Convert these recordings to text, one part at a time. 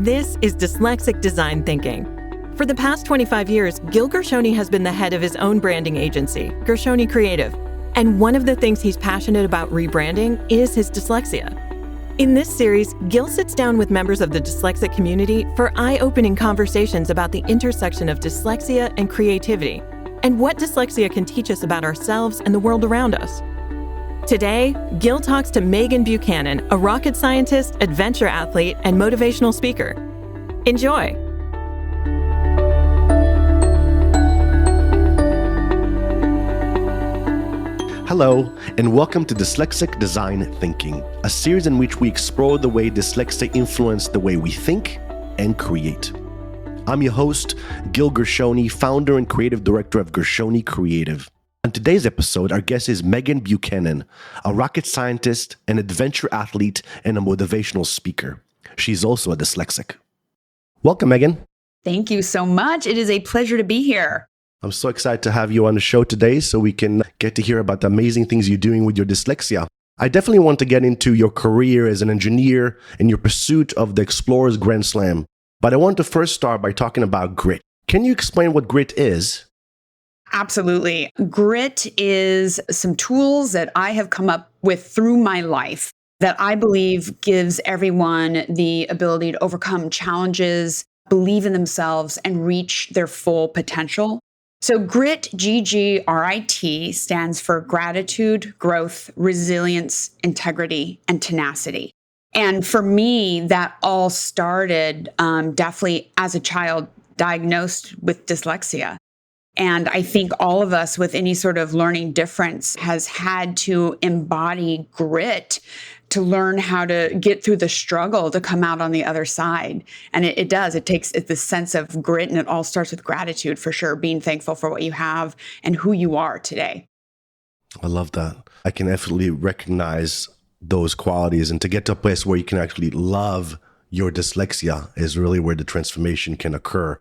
This is Dyslexic Design Thinking. For the past 25 years, Gil Gershoni has been the head of his own branding agency, Gershoni Creative. And one of the things he's passionate about rebranding is his dyslexia. In this series, Gil sits down with members of the dyslexic community for eye-opening conversations about the intersection of dyslexia and creativity, and what dyslexia can teach us about ourselves and the world around us. Today, Gil talks to Meghan Buchanan, a rocket scientist, adventure athlete, and motivational speaker. Enjoy! Hello, and welcome to Dyslexic Design Thinking, a series in which we explore the way dyslexia influences the way we think and create. I'm your host, Gil Gershoni, founder and creative director of Gershoni Creative. On today's episode, our guest is Meghan Buchanan, a rocket scientist, an adventure athlete, and a motivational speaker. She's also a dyslexic. Welcome, Meghan. Thank you so much. It is a pleasure to be here. I'm so excited to have you on the show today so we can get to hear about the amazing things you're doing with your dyslexia. I definitely want to get into your career as an engineer and your pursuit of the Explorer's Grand Slam. But I want to first start by talking about GRIT. Can you explain what GRIT is? Absolutely. GRIT is some tools that I have come up with through my life that I believe gives everyone the ability to overcome challenges, believe in themselves, and reach their full potential. So GRIT, GGRIT, stands for gratitude, growth, resilience, integrity, and tenacity. And for me, that all started definitely as a child diagnosed with dyslexia. And I think all of us with any sort of learning difference has had to embody grit to learn how to get through the struggle to come out on the other side. And it does. It takes the sense of grit, and it all starts with gratitude for sure, being thankful for what you have and who you are today. I love that. I can definitely recognize those qualities, and to get to a place where you can actually love your dyslexia is really where the transformation can occur.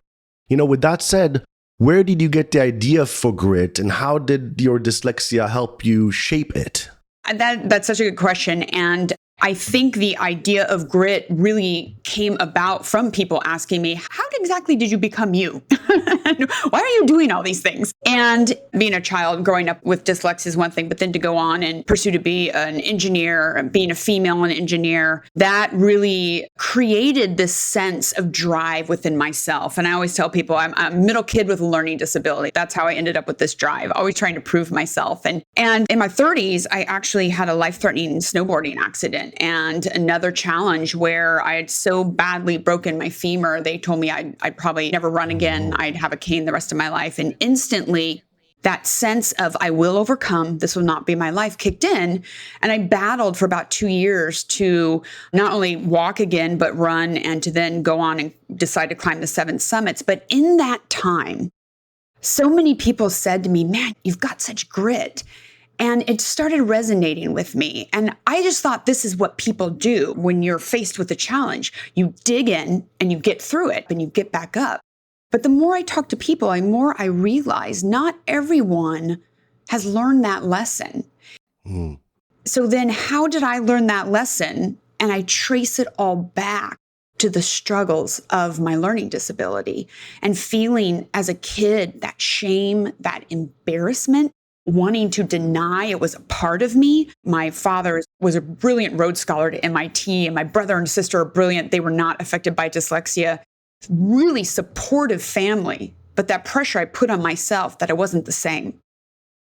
You know, with that said, where did you get the idea for GRIT, and how did your dyslexia help you shape it? That's such a good question. And I think the idea of GRIT really came about from people asking me, how exactly did you become you? Why are you doing all these things? And being a child growing up with dyslexia is one thing, but then to go on and pursue to be an engineer, being a female and engineer, that really created this sense of drive within myself. And I always tell people I'm a middle kid with a learning disability. That's how I ended up with this drive, always trying to prove myself. And in my 30s, I actually had a life-threatening snowboarding accident and another challenge where I had so badly broken my femur. They told me I'd probably never run again. I'd have a cane the rest of my life. And instantly, that sense of I will overcome, this will not be my life, kicked in. And I battled for about 2 years to not only walk again, but run, and to then go on and decide to climb the 7 summits. But in that time, so many people said to me, man, you've got such grit. And it started resonating with me. And I just thought this is what people do when you're faced with a challenge. You dig in and you get through it and you get back up. But the more I talk to people, the more I realize not everyone has learned that lesson. So then how did I learn that lesson? And I trace it all back to the struggles of my learning disability and feeling as a kid that shame, that embarrassment, wanting to deny it was a part of me. My father was a brilliant Rhodes Scholar to MIT, and my brother and sister are brilliant. They were not affected by dyslexia. Really supportive family, but that pressure I put on myself that I wasn't the same.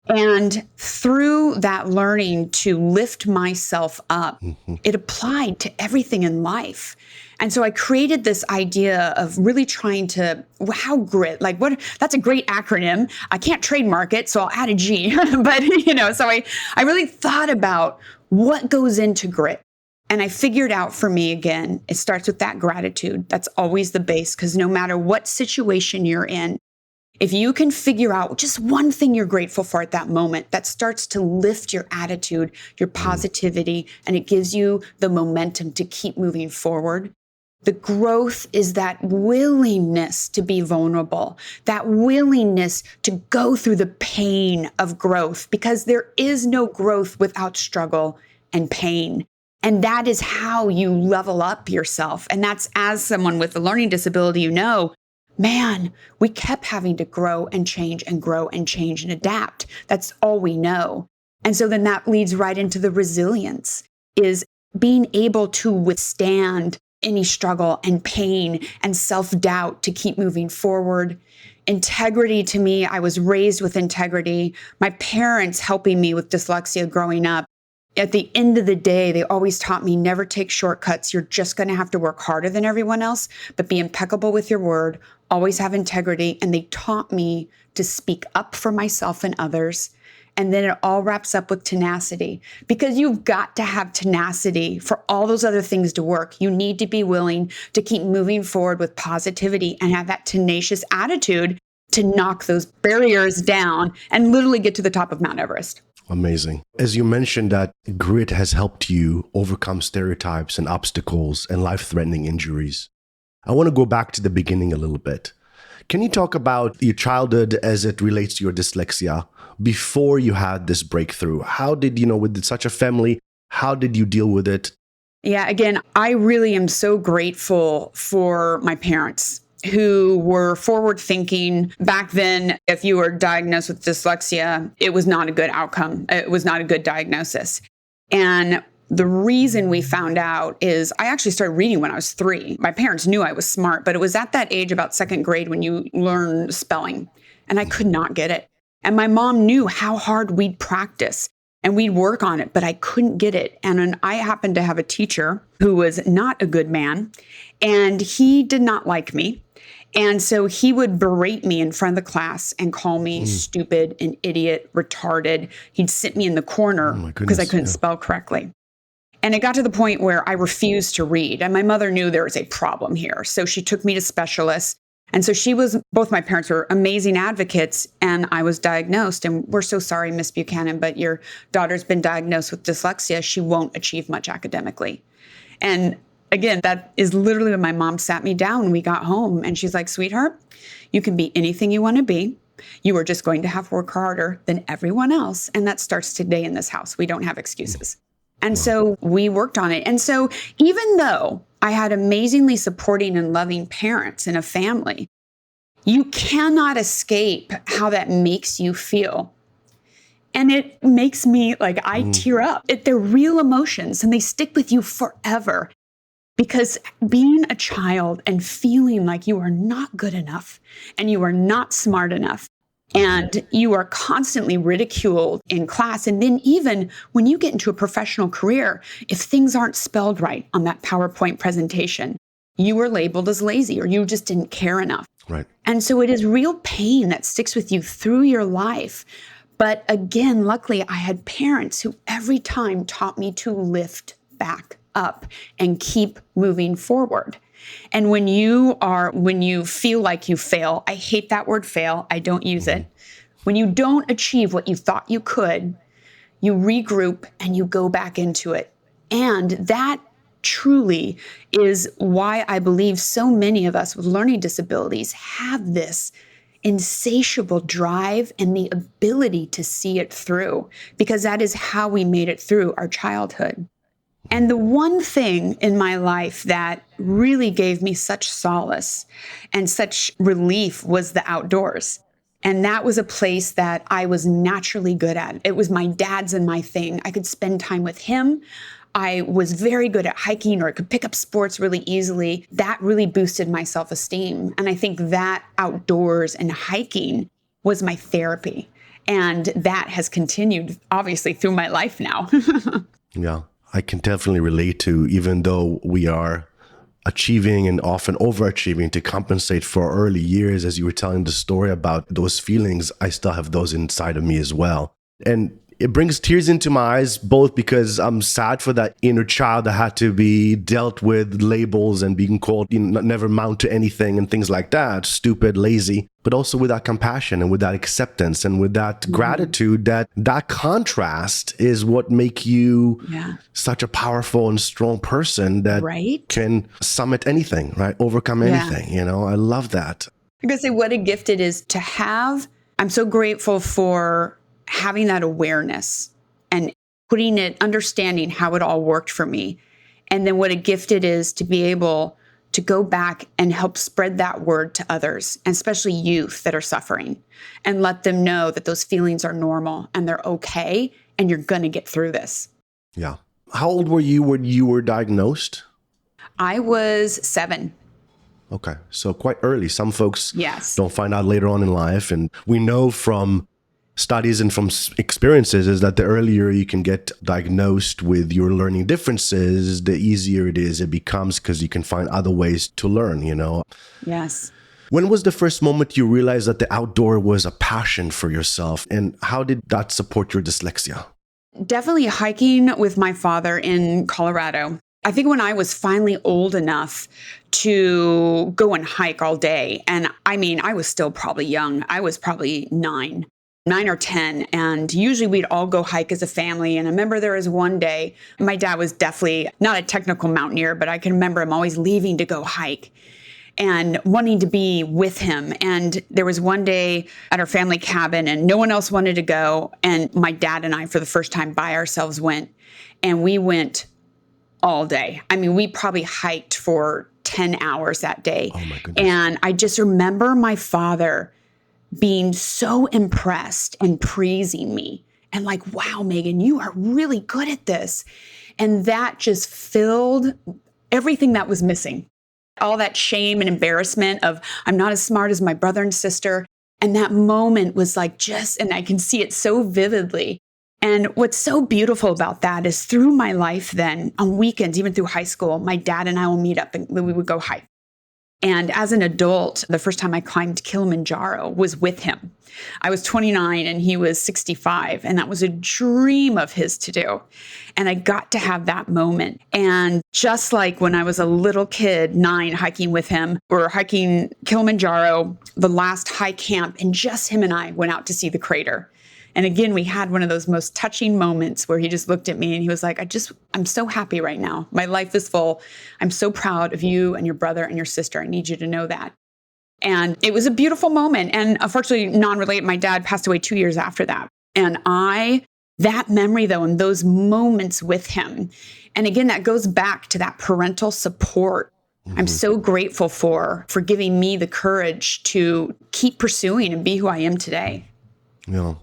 And through that learning to lift myself up, it applied to everything in life. And so I created this idea of really trying to, how GRIT, like what, that's a great acronym. I can't trademark it, so I'll add a G. But, so I really thought about what goes into GRIT. And I figured out for me, again, it starts with that gratitude. That's always the base, because no matter what situation you're in, if you can figure out just one thing you're grateful for at that moment, that starts to lift your attitude, your positivity, and it gives you the momentum to keep moving forward. The growth is that willingness to be vulnerable, that willingness to go through the pain of growth, because there is no growth without struggle and pain. And that is how you level up yourself. And that's, as someone with a learning disability, man, we kept having to grow and change and grow and change and adapt. That's all we know. And so then that leads right into the resilience, is being able to withstand any struggle and pain and self-doubt to keep moving forward. Integrity, to me, I was raised with integrity. My parents helping me with dyslexia growing up. At the end of the day, they always taught me never take shortcuts. You're just going to have to work harder than everyone else, but be impeccable with your word, always have integrity. And they taught me to speak up for myself and others. And then it all wraps up with tenacity, because you've got to have tenacity for all those other things to work. You need to be willing to keep moving forward with positivity and have that tenacious attitude to knock those barriers down and literally get to the top of Mount Everest. Amazing. As you mentioned that grit has helped you overcome stereotypes and obstacles and life-threatening injuries, I want to go back to the beginning a little bit. Can you talk about your childhood as it relates to your dyslexia before you had this breakthrough? How did, with such a family, how did you deal with it? Yeah, again, I really am so grateful for my parents, who were forward thinking. Back then, if you were diagnosed with dyslexia, it was not a good outcome. It was not a good diagnosis. And the reason we found out is I actually started reading when I was 3. My parents knew I was smart, but it was at that age, about 2nd grade, when you learn spelling, and I could not get it. And my mom knew how hard we'd practice and we'd work on it, but I couldn't get it. And then I happened to have a teacher who was not a good man, and he did not like me. And so he would berate me in front of the class and call me stupid, an idiot, retarded. He'd sit me in the corner because I couldn't spell correctly. And it got to the point where I refused to read. And my mother knew there was a problem here. So she took me to specialists. And so both my parents were amazing advocates, and I was diagnosed. And we're so sorry, Miss Buchanan, but your daughter's been diagnosed with dyslexia. She won't achieve much academically. And again, that is literally when my mom sat me down when we got home, and she's like, sweetheart, you can be anything you want to be. You are just going to have to work harder than everyone else. And that starts today in this house. We don't have excuses. And so we worked on it. And so even though I had amazingly supporting and loving parents and a family, you cannot escape how that makes you feel. And it makes me I tear up. They're real emotions, and they stick with you forever. Because being a child and feeling like you are not good enough and you are not smart enough and you are constantly ridiculed in class. And then even when you get into a professional career, if things aren't spelled right on that PowerPoint presentation, you were labeled as lazy or you just didn't care enough. Right. And so it is real pain that sticks with you through your life. But again, luckily, I had parents who every time taught me to lift back up and keep moving forward. And when you feel like you fail, I hate that word fail. I don't use it. When you don't achieve what you thought you could, you regroup and you go back into it. And that truly is why I believe so many of us with learning disabilities have this insatiable drive and the ability to see it through, because that is how we made it through our childhood. And the one thing in my life that really gave me such solace and such relief was the outdoors. And that was a place that I was naturally good at. It was my dad's and my thing. I could spend time with him. I was very good at hiking, or I could pick up sports really easily. That really boosted my self-esteem. And I think that outdoors and hiking was my therapy. And that has continued, obviously, through my life now. Yeah. I can definitely relate to, even though we are achieving and often overachieving to compensate for early years, as you were telling the story about those feelings, I still have those inside of me as well. And it brings tears into my eyes, both because I'm sad for that inner child that had to be dealt with labels and being called, never amount to anything and things like that, stupid, lazy, but also with that compassion and with that acceptance and with that gratitude, that contrast is what make you such a powerful and strong person that can summit anything, right? Overcome anything, I love that. I'm going to say what a gift it is to have. I'm so grateful for having that awareness and understanding how it all worked for me. And then what a gift it is to be able to go back and help spread that word to others, and especially youth that are suffering, and let them know that those feelings are normal and they're okay, and you're going to get through this. Yeah. How old were you when you were diagnosed? I was 7. Okay. So quite early. Some folks Yes. don't find out later on in life. And we know from studies and from experiences is that the earlier you can get diagnosed with your learning differences, the easier it becomes, because you can find other ways to learn, Yes. When was the first moment you realized that the outdoor was a passion for yourself? And how did that support your dyslexia? Definitely hiking with my father in Colorado. I think when I was finally old enough to go and hike all day, and I mean, I was still probably young. I was probably 9 or 10. And usually we'd all go hike as a family. And I remember there was one day, my dad was definitely not a technical mountaineer, but I can remember him always leaving to go hike and wanting to be with him. And there was one day at our family cabin and no one else wanted to go. And my dad and I, for the first time by ourselves, went, and we went all day. I mean, we probably hiked for 10 hours that day. Oh my goodness. And I just remember my father being so impressed and praising me and like, wow, Meghan, you are really good at this. And that just filled everything that was missing. All that shame and embarrassment of I'm not as smart as my brother and sister. And that moment was like and I can see it so vividly. And what's so beautiful about that is through my life then, on weekends, even through high school, my dad and I will meet up and we would go hike. And as an adult, the first time I climbed Kilimanjaro was with him. I was 29 and he was 65. And that was a dream of his to do. And I got to have that moment. And just like when I was a little kid, 9, hiking with him, we were hiking Kilimanjaro, the last high camp, and just him and I went out to see the crater. And again, we had one of those most touching moments where he just looked at me and he was like, I'm so happy right now. My life is full. I'm so proud of you and your brother and your sister. I need you to know that. And it was a beautiful moment. And unfortunately, non-related, my dad passed away 2 years after that. And that memory though, and those moments with him. And again, that goes back to that parental support. Mm-hmm. I'm so grateful for giving me the courage to keep pursuing and be who I am today. Yeah.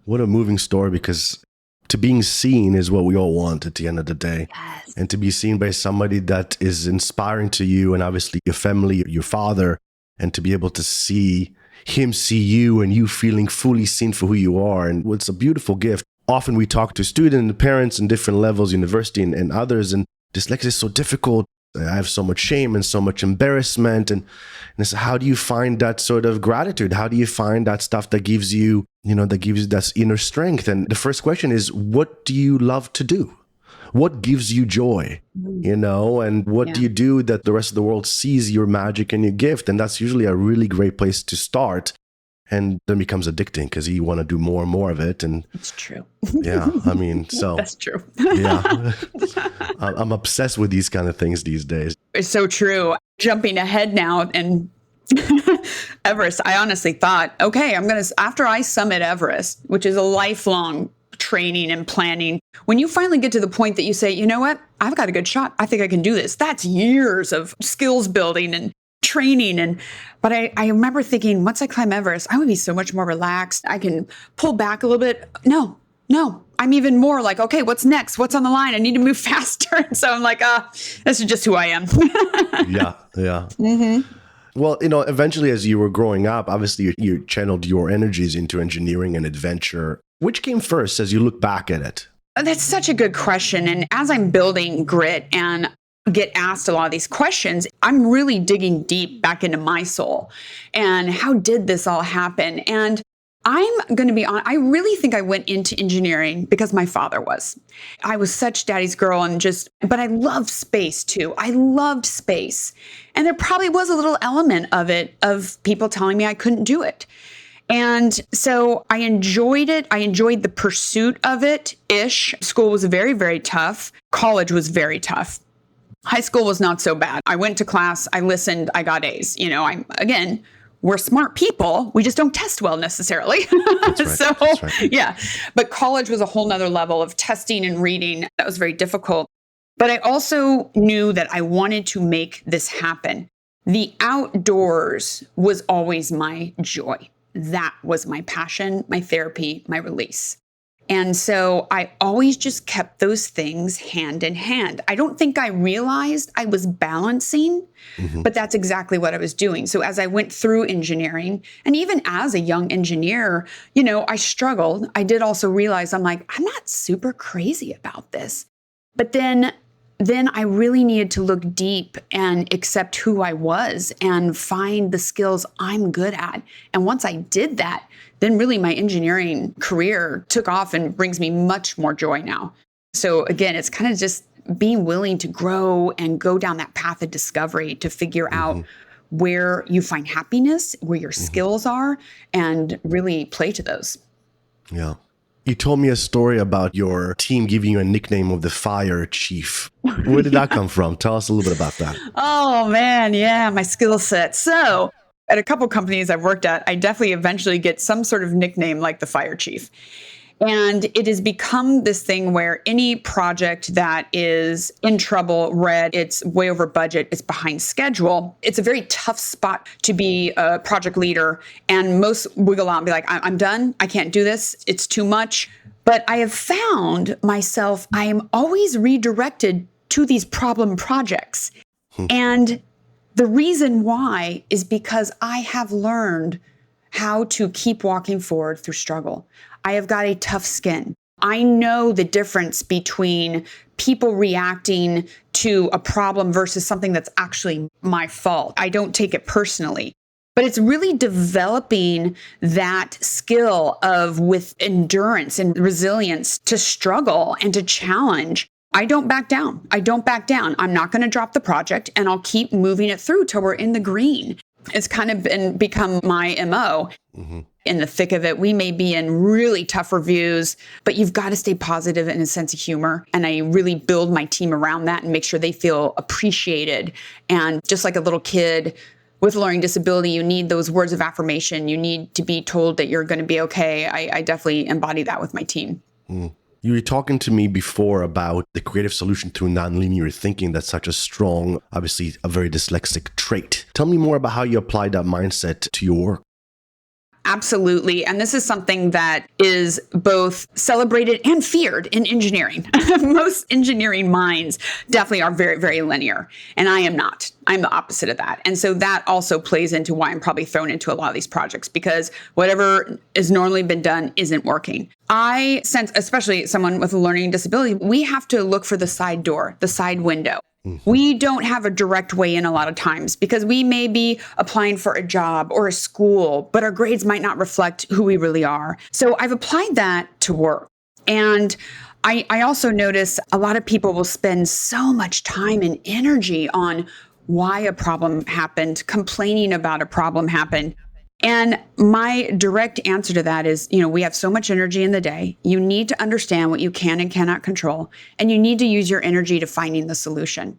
What a moving story, because to being seen is what we all want at the end of the day. Yes. And to be seen by somebody that is inspiring to you, and obviously your family, your father, and to be able to see him see you and you feeling fully seen for who you are. And it's a beautiful gift. Often we talk to students and parents in different levels, university and others, and dyslexia is so difficult. I have so much shame and so much embarrassment. And it's, how do you find that sort of gratitude? How do you find that stuff that gives you, that inner strength? And the first question is, what do you love to do? What gives you joy? And what do you do that the rest of the world sees your magic and your gift? And that's usually a really great place to start. And then becomes addicting because you want to do more and more of it. And it's true. Yeah, I mean, so that's true. Yeah, I'm obsessed with these kind of things these days. It's so true. Jumping ahead now, and Everest, I honestly thought, okay, after I summit Everest, which is a lifelong training and planning, when you finally get to the point that you say, you know what, I've got a good shot. I think I can do this. That's years of skills building and training. But I remember thinking, once I climb Everest, I would be so much more relaxed. I can pull back a little bit. No, I'm even more like, okay, what's next? What's on the line? I need to move faster. And so I'm like, this is just who I am. Yeah. Mm-hmm. Well, eventually as you were growing up, obviously you channeled your energies into engineering and adventure. Which came first as you look back at it? That's such a good question. And as I'm building GRIT and get asked a lot of these questions, I'm really digging deep back into my soul and how did this all happen? And I'm going to be honest, I really think I went into engineering because my father was. I was such daddy's girl but I loved space too. I loved space. And there probably was a little element of it, of people telling me I couldn't do it. And so I enjoyed it. I enjoyed the pursuit of it-ish. School was very, very tough. College was very tough. High school was not so bad. I went to class, I listened, I got A's. I'm, again, we're smart people. We just don't test well necessarily. That's right. So, That's right. yeah. But college was a whole nother level of testing and reading. That was very difficult. But I also knew that I wanted to make this happen. The outdoors was always my joy. That was my passion, my therapy, my release. And so I always just kept those things hand in hand. I don't think I realized I was balancing, but that's exactly what I was doing. So as I went through engineering, and even as a young engineer, I struggled. I did also realize I'm not super crazy about this. But then I really needed to look deep and accept who I was and find the skills I'm good at. And once I did that, then really my engineering career took off and brings me much more joy now. So again, it's kind of just being willing to grow and go down that path of discovery to figure out where you find happiness, where your skills are, and really play to those. Yeah. You told me a story about your team giving you a nickname of the Fire Chief. Where did that come from? Tell us a little bit about that. Oh, man. Yeah, my skill set. So at a couple companies I've worked at, I definitely eventually get some sort of nickname like the Fire Chief. And it has become this thing where any project that is in trouble, red, it's way over budget, it's behind schedule, it's a very tough spot to be a project leader. And most wiggle out and be like, I'm done. I can't do this. It's too much. But I have found myself, I am always redirected to these problem projects. And the reason why is because I have learned how to keep walking forward through struggle. I have got a tough skin. I know the difference between people reacting to a problem versus something that's actually my fault. I don't take it personally. But it's really developing that skill of with endurance and resilience to struggle and to challenge. I don't back down. I'm not going to drop the project, and I'll keep moving it through till we're in the green. It's kind of become my MO. In the thick of it, we may be in really tough reviews, but you've got to stay positive and a sense of humor. And I really build my team around that and make sure they feel appreciated. And just like a little kid with a learning disability, you need those words of affirmation. You need to be told that you're going to be okay. I definitely embody that with my team. You were talking to me before about the creative solution through nonlinear thinking. That's such a strong, obviously a very dyslexic trait. Tell me more about how you apply that mindset to your work. Absolutely. And this is something that is both celebrated and feared in engineering. Most engineering minds definitely are very, very linear. And I am not. I'm the opposite of that. And so that also plays into why I'm probably thrown into a lot of these projects, because whatever has normally been done isn't working. I sense, especially someone with a learning disability, we have to look for the side door, the side window. We don't have a direct way in a lot of times because we may be applying for a job or a school, but our grades might not reflect who we really are. So I've applied that to work. And I also notice a lot of people will spend so much time and energy on why a problem happened, complaining about a problem happened. And my direct answer to that is, we have so much energy in the day. You need to understand what you can and cannot control, and you need to use your energy to finding the solution.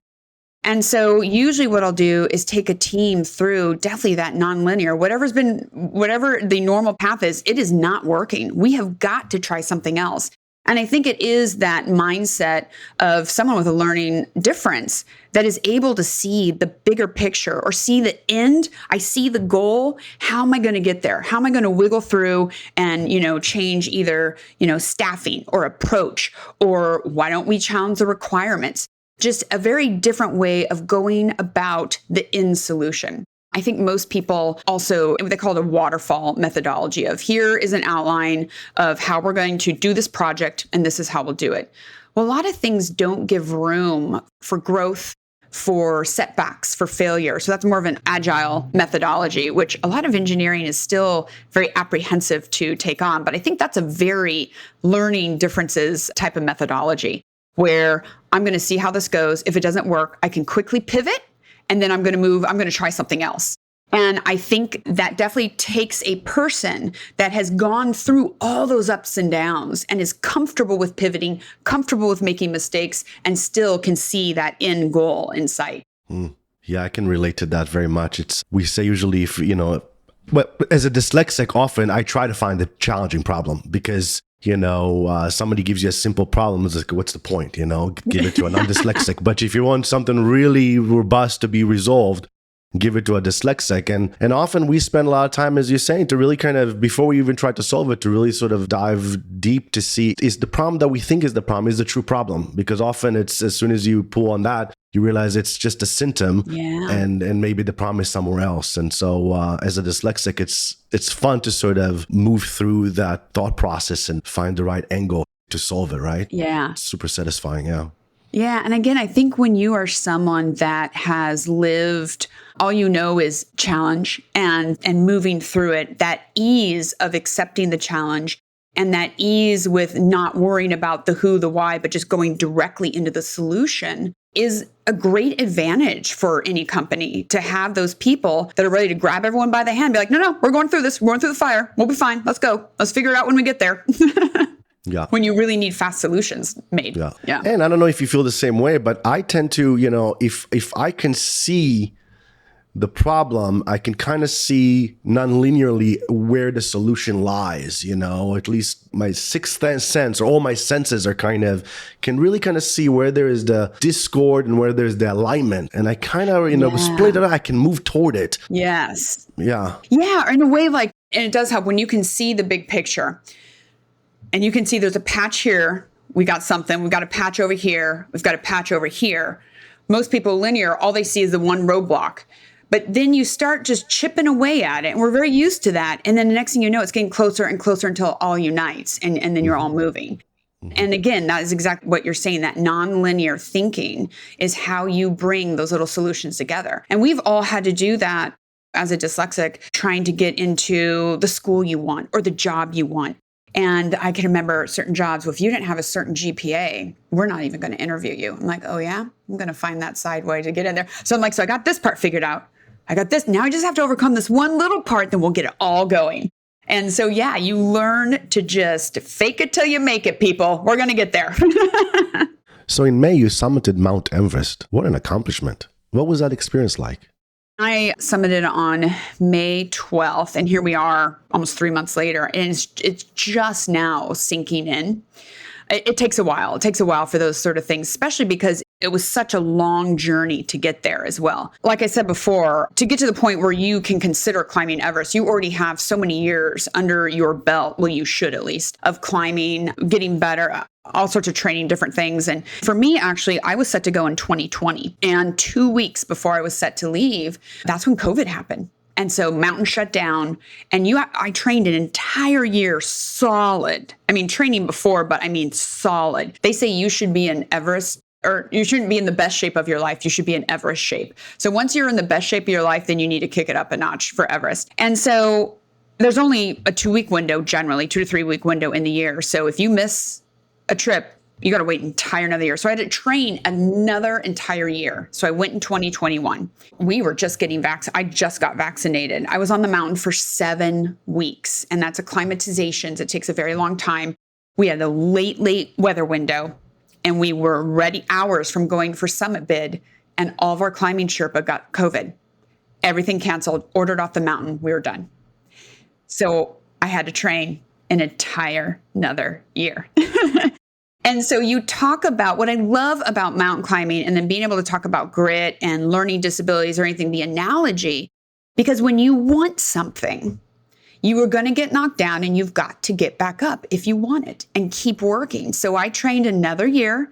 And so usually what I'll do is take a team through definitely that nonlinear, whatever the normal path is, it is not working. We have got to try something else. And I think it is that mindset of someone with a learning difference that is able to see the bigger picture or see the end. I see the goal. How am I going to get there? How am I going to wiggle through and, change either, staffing or approach, or why don't we challenge the requirements? Just a very different way of going about the end solution. I think most people also, they call it a waterfall methodology of here is an outline of how we're going to do this project, and this is how we'll do it. Well, a lot of things don't give room for growth, for setbacks, for failure. So that's more of an agile methodology, which a lot of engineering is still very apprehensive to take on. But I think that's a very learning differences type of methodology where I'm going to see how this goes. If it doesn't work, I can quickly pivot. And then I'm going to try something else. And I think that definitely takes a person that has gone through all those ups and downs and is comfortable with pivoting, comfortable with making mistakes, and still can see that end goal in sight. Yeah, I can relate to that very much. We say usually if, But as a dyslexic, often I try to find the challenging problem because, somebody gives you a simple problem. It's like, what's the point? Give it to a non-dyslexic. But if you want something really robust to be resolved, give it to a dyslexic. And often we spend a lot of time, as you're saying, to really kind of, before we even try to solve it, to really sort of dive deep to see, is the problem that we think is the problem, is the true problem? Because often it's, as soon as you pull on that, you realize it's just a symptom, and maybe the problem is somewhere else. And so as a dyslexic, it's fun to sort of move through that thought process and find the right angle to solve it, right? Yeah. Super satisfying, yeah. Yeah. And again, I think when you are someone that has lived, all you know is challenge and moving through it, that ease of accepting the challenge and that ease with not worrying about the who, the why, but just going directly into the solution is a great advantage for any company, to have those people that are ready to grab everyone by the hand, be like, no, we're going through this. We're going through the fire. We'll be fine. Let's go. Let's figure it out when we get there. Yeah. When you really need fast solutions made. Yeah. And I don't know if you feel the same way, but I tend to, if I can see the problem, I can kind of see non-linearly where the solution lies, at least my sixth sense, or all my senses are can really kind of see where there is the discord and where there's the alignment. And I kind of, split it out, I can move toward it. Yes. Yeah. Yeah. In a way, and it does help when you can see the big picture and you can see there's a patch here. We got something. We've got a patch over here. We've got a patch over here. Most people linear, all they see is the one roadblock. But then you start just chipping away at it. And we're very used to that. And then the next thing you know, it's getting closer and closer until it all unites and then you're all moving. And again, that is exactly what you're saying. That nonlinear thinking is how you bring those little solutions together. And we've all had to do that as a dyslexic, trying to get into the school you want or the job you want. And I can remember certain jobs, well, if you didn't have a certain GPA, we're not even going to interview you. I'm like, oh yeah, I'm going to find that side way to get in there. So I'm like, so I got this part figured out. I got this. Now I just have to overcome this one little part, then we'll get it all going. And so, yeah, you learn to just fake it till you make it, people. We're going to get there. So in May, you summited Mount Everest. What an accomplishment. What was that experience like? I summited on May 12th, and here we are almost 3 months later, and it's just now sinking in. It takes a while. It takes a while for those sort of things, especially because it was such a long journey to get there as well. Like I said before, to get to the point where you can consider climbing Everest, you already have so many years under your belt, well, you should at least, of climbing, getting better, all sorts of training, different things. And for me, actually, I was set to go in 2020. And 2 weeks before I was set to leave, that's when COVID happened. And so mountain shut down, and I trained an entire year solid. I mean, training before, but I mean solid. They say you should be in Everest, or you shouldn't be in the best shape of your life. You should be in Everest shape. So once you're in the best shape of your life, then you need to kick it up a notch for Everest. And so there's only a 2-week window, generally 2 to 3 week window in the year. So if you miss a trip, you got to wait another year. So I had to train another entire year. So I went in 2021. We were just getting I just got vaccinated. I was on the mountain for 7 weeks, and that's acclimatization. So it takes a very long time. We had a late weather window, and we were ready hours from going for summit bid, and all of our climbing Sherpa got COVID. Everything canceled, ordered off the mountain. We were done. So I had to train an entire another year. And so you talk about what I love about mountain climbing, and then being able to talk about grit and learning disabilities or anything, the analogy, because when you want something, you are going to get knocked down and you've got to get back up if you want it and keep working. So I trained another year,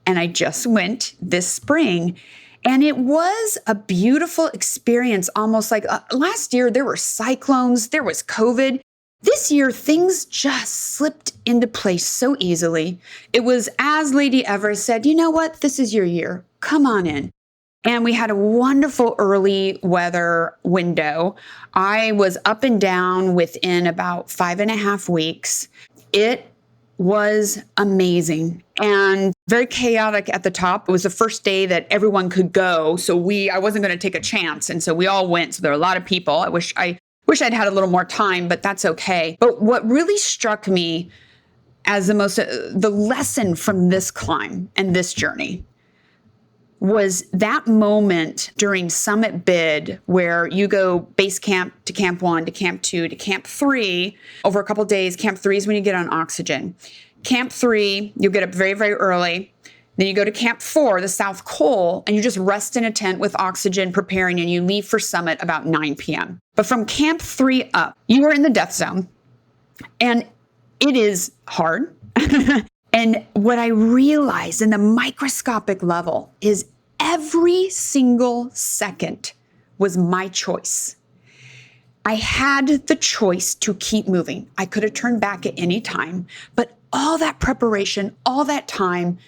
and I just went this spring, and it was a beautiful experience. Almost like last year, there were cyclones, there was COVID. This year, things just slipped into place so easily. It was, as Lady Everest said, you know what? This is your year. Come on in. And we had a wonderful early weather window. I was up and down within about 5.5 weeks. It was amazing and very chaotic at the top. It was the first day that everyone could go. So I wasn't going to take a chance. And so we all went. So there were a lot of people. I wish I'd had a little more time, but that's okay. But what really struck me as the lesson from this climb and this journey was that moment during Summit Bid where you go base camp to camp 1 to camp 2 to camp 3 over a couple of days. Camp 3 is when you get on oxygen. Camp 3, you get up very, very early. Then you go to camp 4, the South Col, and you just rest in a tent with oxygen preparing, and you leave for Summit about 9 p.m. But from camp 3 up, you are in the death zone, and it is hard. And what I realized in the microscopic level is every single second was my choice. I had the choice to keep moving. I could have turned back at any time, but all that preparation, all that time,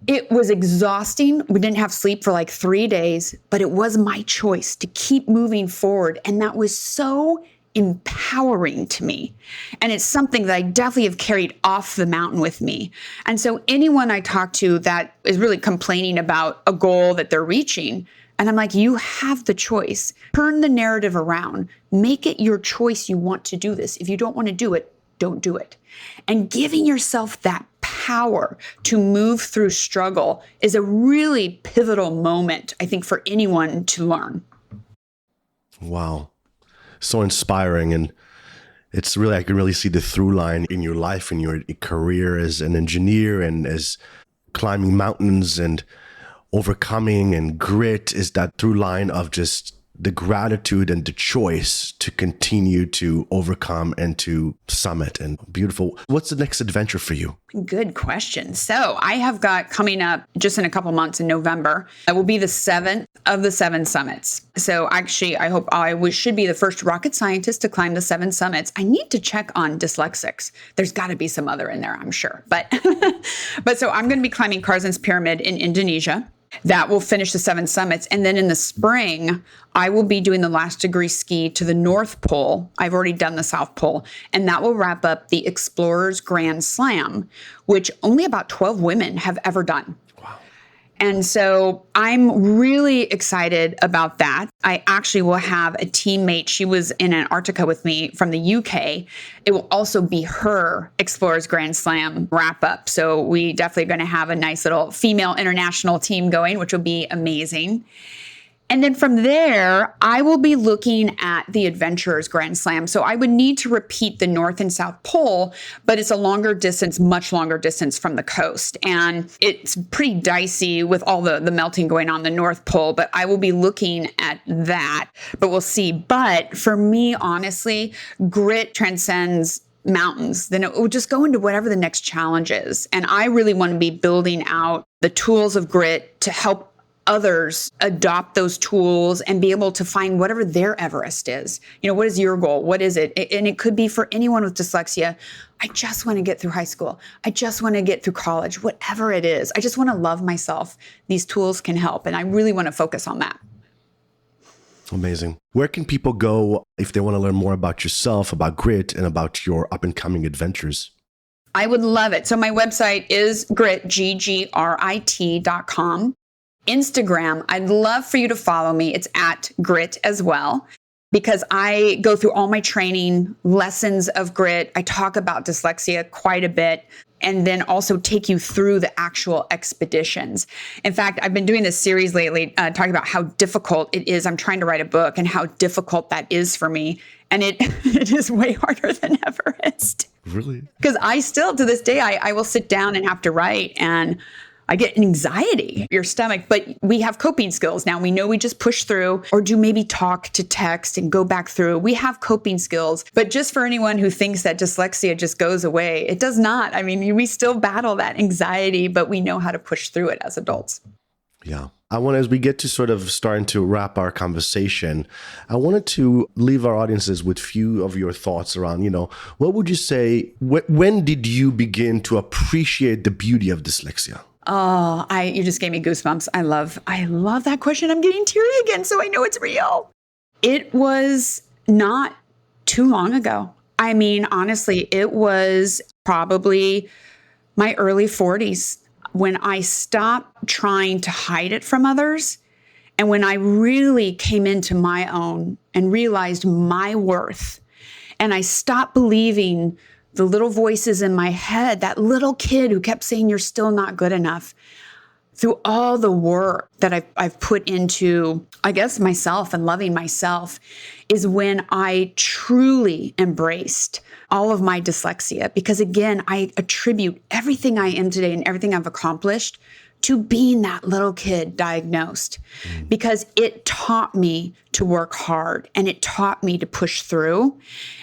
it was exhausting. We didn't have sleep for like 3 days, but it was my choice to keep moving forward. And that was so empowering to me. And it's something that I definitely have carried off the mountain with me. And so anyone I talk to that is really complaining about a goal that they're reaching, and I'm like, you have the choice. Turn the narrative around. Make it your choice. You want to do this. If you don't want to do it, don't do it. And giving yourself that power to move through struggle is a really pivotal moment, I think, for anyone to learn. Wow. So inspiring. And it's really, I can really see the through line in your life and your career as an engineer and as climbing mountains and overcoming, and grit is that through line of just the gratitude and the choice to continue to overcome and to summit. And beautiful. What's the next adventure for you? Good question. So I have got coming up just in a couple months in November, it will be the 7th of the 7 summits. So actually, I hope should be the first rocket scientist to climb the 7 summits. I need to check on Dyslexics. There's got to be some other in there, I'm sure. But so I'm going to be climbing Karzan's Pyramid in Indonesia. That will finish the 7 summits. And then in the spring, I will be doing the last degree ski to the North Pole. I've already done the South Pole. And that will wrap up the Explorers Grand Slam, which only about 12 women have ever done. And so I'm really excited about that. I actually will have a teammate. She was in Antarctica with me from the UK. It will also be her Explorers Grand Slam wrap up. So we definitely are going to have a nice little female international team going, which will be amazing. And then from there, I will be looking at the Adventurers Grand Slam. So I would need to repeat the North and South Pole, but it's a longer distance, much longer distance from the coast. And it's pretty dicey with all the melting going on the North Pole, but I will be looking at that, but we'll see. But for me, honestly, grit transcends mountains. Then it will just go into whatever the next challenge is. And I really want to be building out the tools of grit to help others adopt those tools and be able to find whatever their Everest is. You know, what is your goal? What is it? And it could be for anyone with dyslexia. I just want to get through high school. I just want to get through college, whatever it is. I just want to love myself. These tools can help. And I really want to focus on that. Amazing. Where can people go if they want to learn more about yourself, about grit, and about your up and coming adventures? I would love it. So my website is GGRIT, GGRIT.com. Instagram, I'd love for you to follow me. It's at GRIT as well, because I go through all my training, lessons of grit. I talk about dyslexia quite a bit, and then also take you through the actual expeditions. In fact, I've been doing this series lately, talking about how difficult it is. I'm trying to write a book and how difficult that is for me. And it is way harder than Everest. Really? Because I still, to this day, I will sit down and have to write, and I get anxiety, your stomach, but we have coping skills now. We know we just push through or do maybe talk to text and go back through. We have coping skills, but just for anyone who thinks that dyslexia just goes away, it does not. I mean, we still battle that anxiety, but we know how to push through it as adults. Yeah. I want, as we get to sort of starting to wrap our conversation, I wanted to leave our audiences with few of your thoughts around, what would you say, when did you begin to appreciate the beauty of dyslexia? Oh, you just gave me goosebumps. I love that question. I'm getting teary again, so I know it's real. It was not too long ago. I mean, honestly, it was probably my early 40s when I stopped trying to hide it from others. And when I really came into my own and realized my worth, and I stopped believing the little voices in my head, that little kid who kept saying, you're still not good enough. through all the work that I've put into, I guess, myself and loving myself, is when I truly embraced all of my dyslexia. Because again, I attribute everything I am today and everything I've accomplished to being that little kid diagnosed, because it taught me to work hard and it taught me to push through.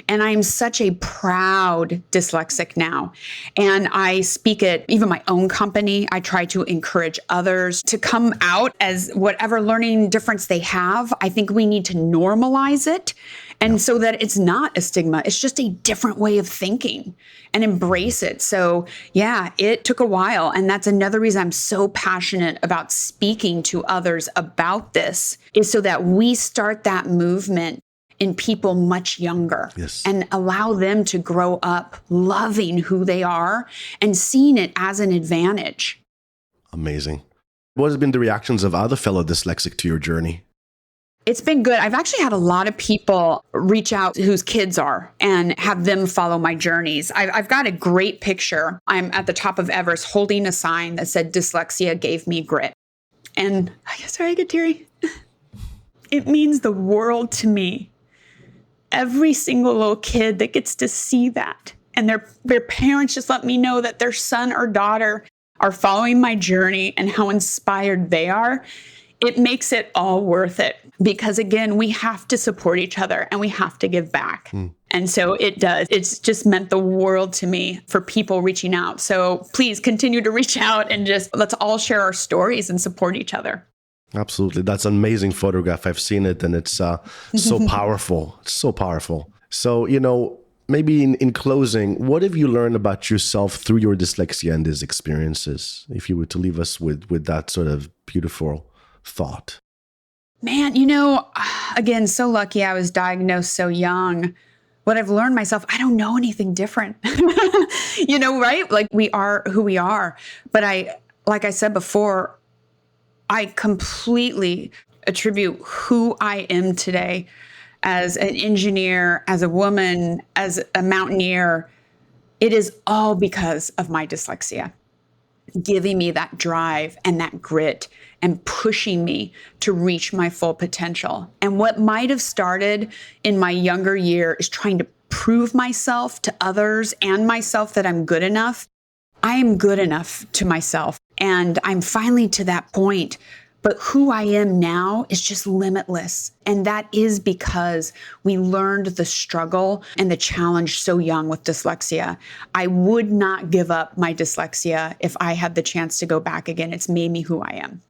And I'm such a proud dyslexic now. And I speak at even my own company. I try to encourage others to come out as whatever learning difference they have. I think we need to normalize it. And so that it's not a stigma, it's just a different way of thinking, and embrace it. So yeah, it took a while. And that's another reason I'm so passionate about speaking to others about this, is so that we start that movement in people much younger. Yes. And allow them to grow up loving who they are and seeing it as an advantage. Amazing. What has been the reactions of other fellow dyslexic to your journey? It's been good. I've actually had a lot of people reach out whose kids are and have them follow my journeys. I've got a great picture. I'm at the top of Everest holding a sign that said, "Dyslexia gave me grit." And sorry, I get teary. It means the world to me. Every single little kid that gets to see that, and their parents just let me know that their son or daughter are following my journey and how inspired they are. It makes it all worth it, because again, we have to support each other and we have to give back. And so it does. It's just meant the world to me for people reaching out. So please continue to reach out and just let's all share our stories and support each other. Absolutely. That's an amazing photograph. I've seen it, and it's so powerful. It's so powerful. So, maybe in closing, what have you learned about yourself through your dyslexia and these experiences? If you were to leave us with that sort of beautiful thought. Man, again, so lucky I was diagnosed so young. What I've learned myself, I don't know anything different, right? Like, we are who we are. But like I said before, I completely attribute who I am today as an engineer, as a woman, as a mountaineer. It is all because of my dyslexia, giving me that drive and that grit and pushing me to reach my full potential. And what might have started in my younger year is trying to prove myself to others and myself that I'm good enough. I am good enough to myself, and I'm finally to that point. But who I am now is just limitless. And that is because we learned the struggle and the challenge so young with dyslexia. I would not give up my dyslexia if I had the chance to go back again. It's made me who I am.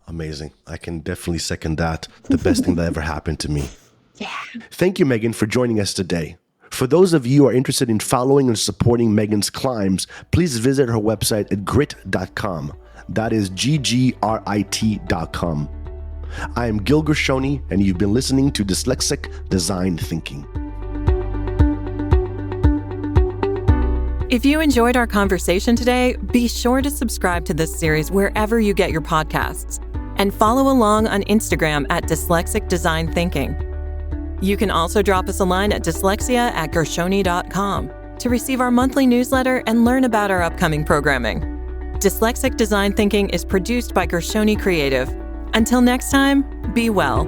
Amazing. I can definitely second that. The best thing that ever happened to me. Yeah. Thank you, Meghan, for joining us today. For those of you who are interested in following and supporting Meghan's climbs, please visit her website at grit.com. That is GGRIT.com. I am Gil Gershoni, and you've been listening to Dyslexic Design Thinking. If you enjoyed our conversation today, be sure to subscribe to this series wherever you get your podcasts, and follow along on Instagram at Dyslexic Design Thinking. You can also drop us a line at dyslexia@gershoni.com to receive our monthly newsletter and learn about our upcoming programming. Dyslexic Design Thinking is produced by Gershoni Creative. Until next time, be well.